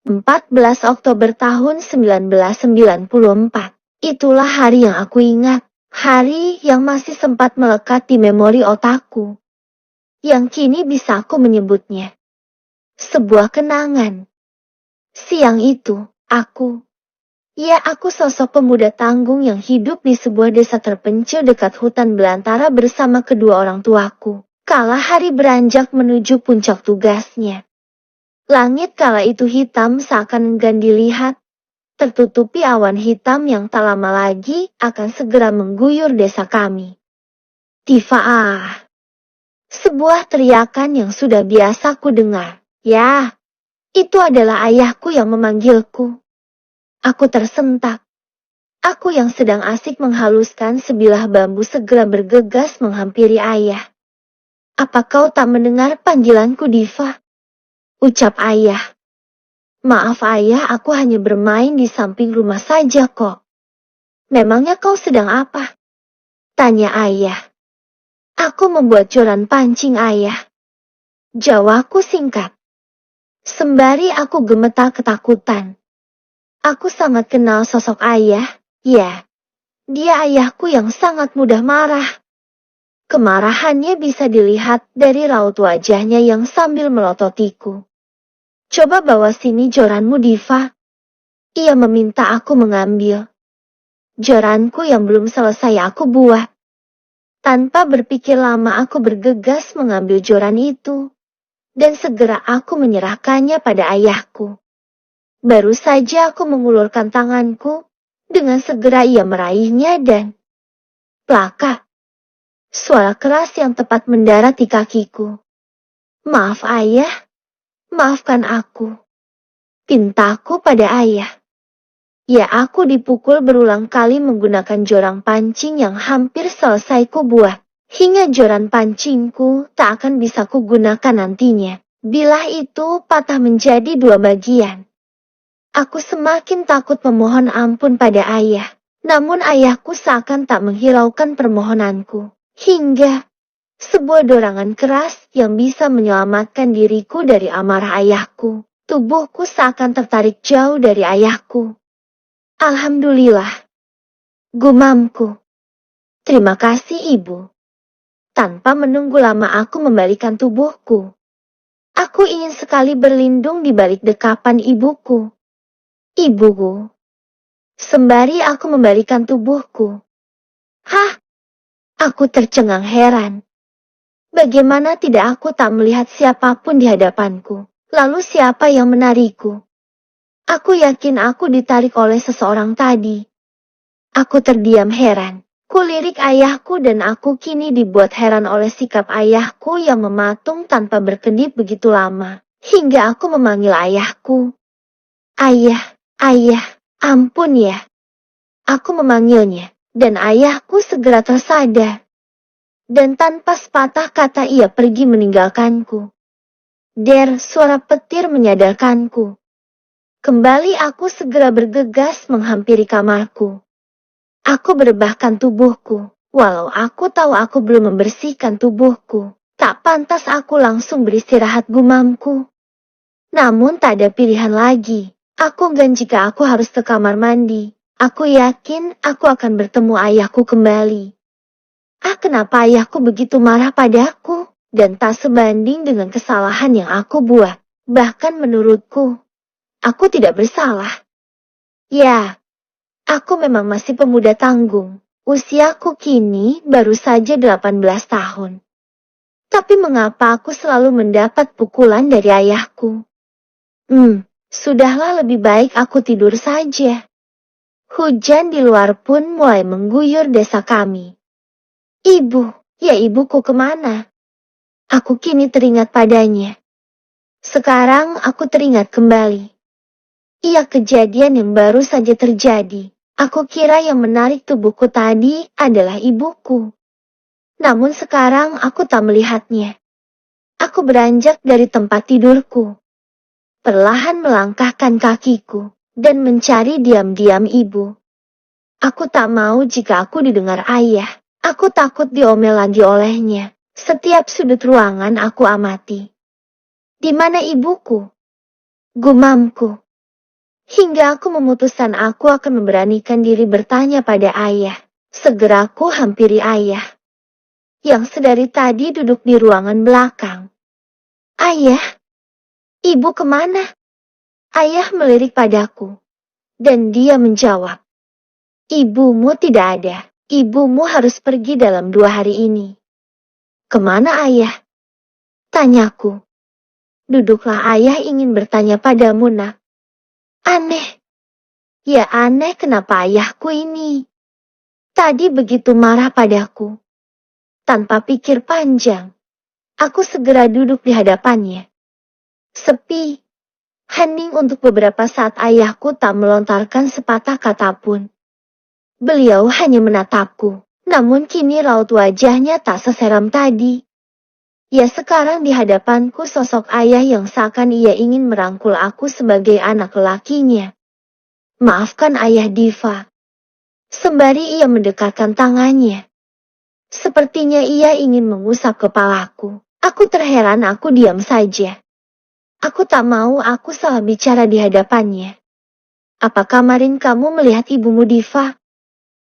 14 Oktober tahun 1994. Itulah hari yang aku ingat, hari yang masih sempat melekat di memori otakku, yang kini bisa aku menyebutnya sebuah kenangan. Siang itu, aku sosok pemuda tanggung yang hidup di sebuah desa terpencil dekat hutan belantara bersama kedua orang tuaku. Kala hari beranjak menuju puncak tugasnya. Langit kala itu hitam seakan enggan dilihat, tertutupi awan hitam yang tak lama lagi akan segera mengguyur desa kami. Tifa. Sebuah teriakan yang sudah biasa ku dengar. Ya, itu adalah ayahku yang memanggilku. Aku tersentak. Aku yang sedang asik menghaluskan sebilah bambu segera bergegas menghampiri ayah. Apa kau tak mendengar panggilanku, Diva? Ucap ayah. Maaf ayah, aku hanya bermain di samping rumah saja kok. Memangnya kau sedang apa? Tanya ayah. Aku membuat joran pancing ayah. Jawabku singkat. Sembari aku gemetar ketakutan. Aku sangat kenal sosok ayah, ya. Dia ayahku yang sangat mudah marah. Kemarahannya bisa dilihat dari raut wajahnya yang sambil melototiku. Coba bawa sini joranmu, Diva. Ia meminta aku mengambil. Joranku yang belum selesai aku buat. Tanpa berpikir lama aku bergegas mengambil joran itu. Dan segera aku menyerahkannya pada ayahku. Baru saja aku mengulurkan tanganku, dengan segera ia meraihnya dan plaka. Suara keras yang tepat mendarat di kakiku. Maaf ayah, maafkan aku. Pintaku pada ayah. Ya aku dipukul berulang kali menggunakan joran pancing yang hampir selesai ku buat. Hingga joran pancingku tak akan bisa kugunakan nantinya. Bilah itu patah menjadi dua bagian. Aku semakin takut memohon ampun pada ayah. Namun ayahku seakan tak menghiraukan permohonanku. Hingga sebuah dorangan keras yang bisa menyelamatkan diriku dari amarah ayahku. Tubuhku seakan tertarik jauh dari ayahku. Alhamdulillah. Gumamku. Terima kasih ibu. Tanpa menunggu lama aku membalikan tubuhku. Aku ingin sekali berlindung di balik dekapan ibuku. Ibuku. Sembari aku membalikan tubuhku. Hah? Aku tercengang heran. Bagaimana tidak aku tak melihat siapapun di hadapanku. Lalu siapa yang menarikku? Aku yakin aku ditarik oleh seseorang tadi. Aku terdiam heran. Kulirik ayahku dan aku kini dibuat heran oleh sikap ayahku yang mematung tanpa berkedip begitu lama. Hingga aku memanggil ayahku. Ayah, ayah, ampun ya. Aku memanggilnya, dan ayahku segera tersadar. Dan tanpa sepatah kata ia pergi meninggalkanku. Der, suara petir menyadarkanku. Kembali aku segera bergegas menghampiri kamarku. Aku merebahkan tubuhku, walau aku tahu aku belum membersihkan tubuhku. Tak pantas aku langsung beristirahat, gumamku. Namun tak ada pilihan lagi. Aku enggan jika aku harus ke kamar mandi. Aku yakin aku akan bertemu ayahku kembali. Kenapa ayahku begitu marah padaku? Dan tak sebanding dengan kesalahan yang aku buat. Bahkan menurutku, aku tidak bersalah. Ya. Aku memang masih pemuda tanggung. Usiaku kini baru saja 18 tahun. Tapi mengapa aku selalu mendapat pukulan dari ayahku? Sudahlah lebih baik aku tidur saja. Hujan di luar pun mulai mengguyur desa kami. Ibu, ya ibuku kemana? Aku kini teringat padanya. Sekarang aku teringat kembali. Iya, kejadian yang baru saja terjadi. Aku kira yang menarik tubuhku tadi adalah ibuku. Namun sekarang aku tak melihatnya. Aku beranjak dari tempat tidurku. Perlahan melangkahkan kakiku dan mencari diam-diam ibu. Aku tak mau jika aku didengar ayah. Aku takut diomel lagi olehnya. Setiap sudut ruangan aku amati. Di mana ibuku? Gumamku. Hingga aku memutuskan aku akan memberanikan diri bertanya pada ayah. Segera aku hampiri ayah, yang sedari tadi duduk di ruangan belakang. Ayah, ibu kemana? Ayah melirik padaku, dan dia menjawab, ibumu tidak ada. Ibumu harus pergi dalam 2 hari ini. Kemana ayah? Tanyaku. Duduklah, ayah ingin bertanya padamu, nak. Aneh. Ya aneh, kenapa ayahku ini tadi begitu marah padaku. Tanpa pikir panjang, aku segera duduk di hadapannya. Sepi, hening untuk beberapa saat. Ayahku tak melontarkan sepatah kata pun. Beliau hanya menatapku, namun kini raut wajahnya tak seseram tadi. Ya, sekarang di hadapanku sosok ayah yang seakan ia ingin merangkul aku sebagai anak lelakinya. Maafkan ayah, Diva. Sembari ia mendekatkan tangannya. Sepertinya ia ingin mengusap kepalaku. Aku terheran, aku diam saja. Aku tak mau aku salah bicara di hadapannya. Apa kemarin kamu melihat ibumu, Diva?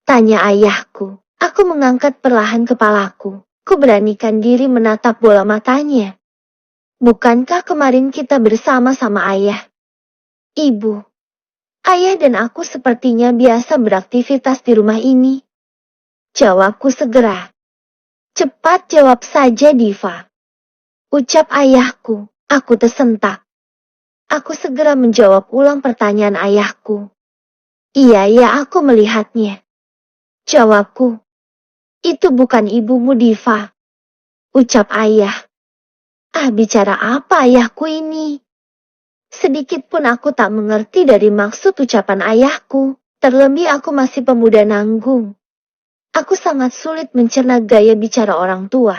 Tanya ayahku. Aku mengangkat perlahan kepalaku. Ku beranikan diri menatap bola matanya. Bukankah kemarin kita bersama-sama ayah? Ibu. Ayah dan aku sepertinya biasa beraktivitas di rumah ini. Jawabku segera. Cepat jawab saja, Diva. Ucap ayahku. Aku tersentak. Aku segera menjawab ulang pertanyaan ayahku. Iya, aku melihatnya. Jawabku. Itu bukan ibumu, Diva. Ucap ayah. Bicara apa ayahku ini? Sedikit pun aku tak mengerti dari maksud ucapan ayahku. Terlebih aku masih pemuda nanggung. Aku sangat sulit mencerna gaya bicara orang tua.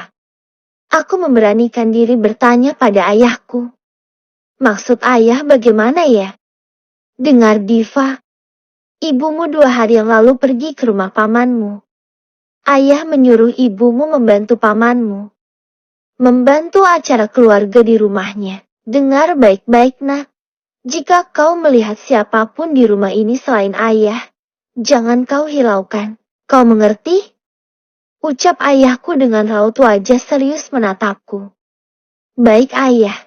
Aku memberanikan diri bertanya pada ayahku. Maksud ayah bagaimana ya? Dengar, Diva. Ibumu 2 hari yang lalu pergi ke rumah pamanmu. Ayah menyuruh ibumu membantu pamanmu. Membantu acara keluarga di rumahnya. Dengar baik-baik, nak. Jika kau melihat siapapun di rumah ini selain ayah, jangan kau hiraukan. Kau mengerti? Ucap ayahku dengan raut wajah serius menatapku. Baik, ayah.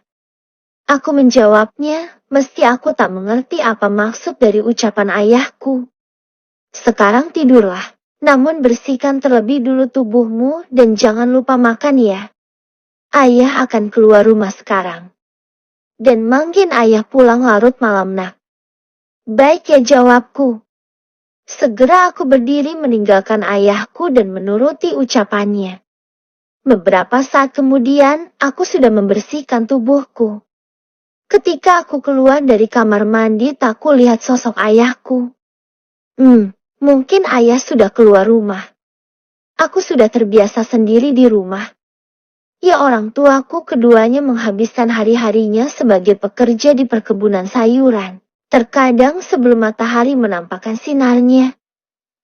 Aku menjawabnya, meski aku tak mengerti apa maksud dari ucapan ayahku. Sekarang tidurlah, namun bersihkan terlebih dulu tubuhmu dan jangan lupa makan ya. Ayah akan keluar rumah sekarang. Dan mungkin ayah pulang larut malam, nak. Baik ya, jawabku. Segera aku berdiri meninggalkan ayahku dan menuruti ucapannya. Beberapa saat kemudian, aku sudah membersihkan tubuhku. Ketika aku keluar dari kamar mandi, tak kulihat sosok ayahku. Mungkin ayah sudah keluar rumah. Aku sudah terbiasa sendiri di rumah. Ya, orang tuaku keduanya menghabiskan hari-harinya sebagai pekerja di perkebunan sayuran. Terkadang sebelum matahari menampakkan sinarnya,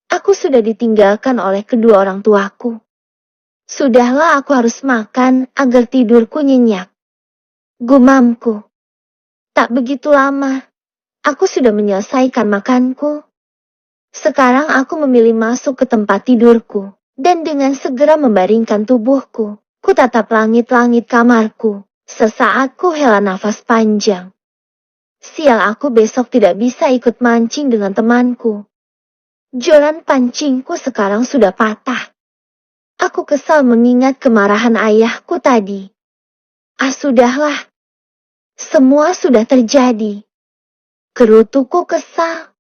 aku sudah ditinggalkan oleh kedua orang tuaku. Sudahlah, aku harus makan agar tidurku nyenyak. Gumamku. Tak begitu lama, aku sudah menyelesaikan makanku. Sekarang aku memilih masuk ke tempat tidurku, dan dengan segera membaringkan tubuhku. Ku tatap langit-langit kamarku. Sesaat ku hela nafas panjang. Sial, aku besok tidak bisa ikut mancing dengan temanku. Joran pancingku sekarang sudah patah. Aku kesal mengingat kemarahan ayahku tadi. Sudahlah. Semua sudah terjadi. Gerutuku kesal.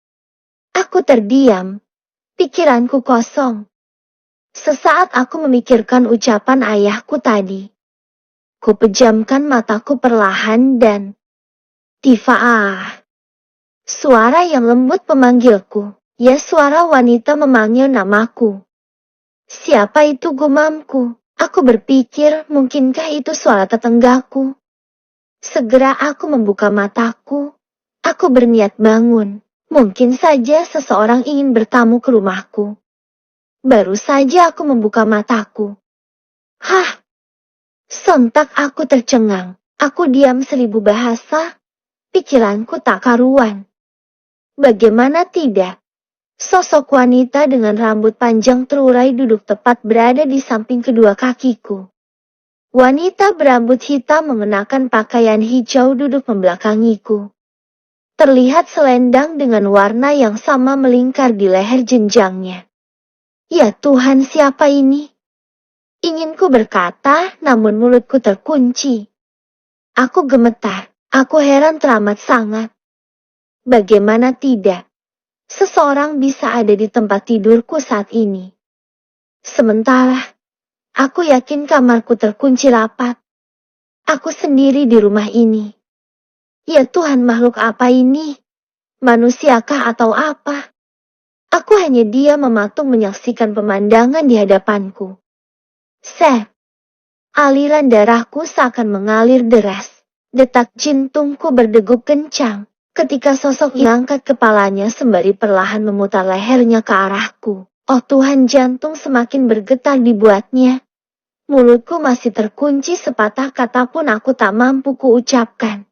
Aku terdiam. Pikiranku kosong. Sesaat aku memikirkan ucapan ayahku tadi. Ku pejamkan mataku perlahan dan... Diva. Suara yang lembut memanggilku. Ya, suara wanita memanggil namaku. Siapa itu, gumamku? Aku berpikir mungkinkah itu suara tetanggaku. Segera aku membuka mataku. Aku berniat bangun. Mungkin saja seseorang ingin bertamu ke rumahku. Baru saja aku membuka mataku. Sontak aku tercengang. Aku diam 1000 bahasa. Pikiranku tak karuan. Bagaimana tidak? Sosok wanita dengan rambut panjang terurai duduk tepat berada di samping kedua kakiku. Wanita berambut hitam mengenakan pakaian hijau duduk membelakangiku. Terlihat selendang dengan warna yang sama melingkar di leher jenjangnya. Ya Tuhan, siapa ini? Inginku berkata, namun mulutku terkunci. Aku gemetar, aku heran teramat sangat. Bagaimana tidak? Seseorang bisa ada di tempat tidurku saat ini. Sementara, aku yakin kamarku terkunci rapat. Aku sendiri di rumah ini. Ya Tuhan, makhluk apa ini? Manusiakah atau apa? Aku hanya diam mematung menyaksikan pemandangan di hadapanku. Seh, aliran darahku seakan mengalir deras. Detak jantungku berdegup kencang ketika sosok mengangkat kepalanya sembari perlahan memutar lehernya ke arahku. Oh Tuhan, jantung semakin bergetar dibuatnya. Mulutku masih terkunci, sepatah kata pun aku tak mampu kuucapkan.